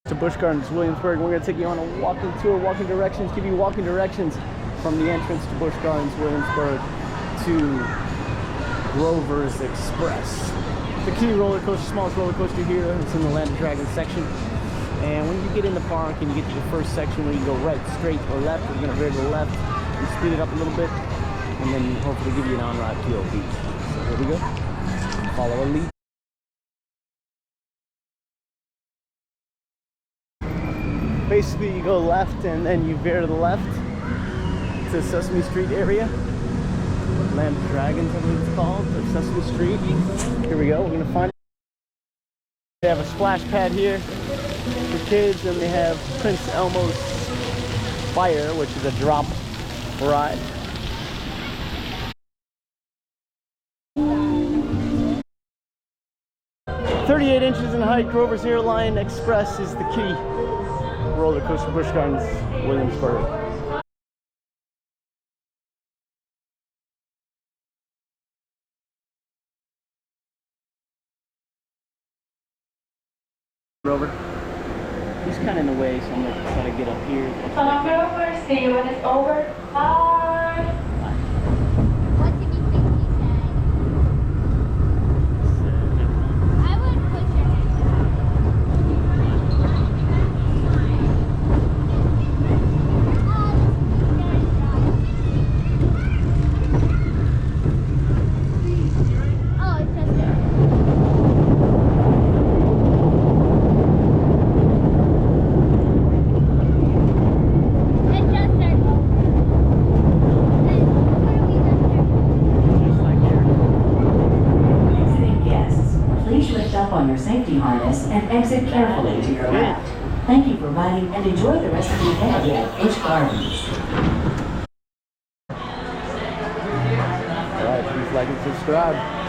To Busch Gardens Williamsburg. We're going to take you on a walking tour, walking directions, give you walking directions from the entrance to Busch Gardens Williamsburg to Gover's Express. The kiddie roller coaster, smallest roller coaster here. It's in the Land of Dragons section. And when you get in the park and you get to the first section where you go right, straight, or left, we're going to veer to the left and speed it up a little bit, and then hopefully give you an on-ride POV. So here we go. Follow our lead. Basically, you go left and then you veer to the left to Sesame Street area. Land of Dragons, I believe it's called, or Sesame Street. Here we go. We're gonna find it. They have a splash pad here for kids, and they have Prince Elmo's Fire, which is a drop ride. "38 inches in height, Grover's Airline Express is the kiddie roller coaster, Busch Gardens Williamsburg." Rover, he's kind of in the way, so I'm going to try to get up here. Grover, see you when it's over. Bye. What did you think he said? I would put your hand down. 'Please lift up on your safety harness and exit carefully to your left. Thank you for riding and enjoy the rest of your day at Busch Gardens. Alright, please like and subscribe.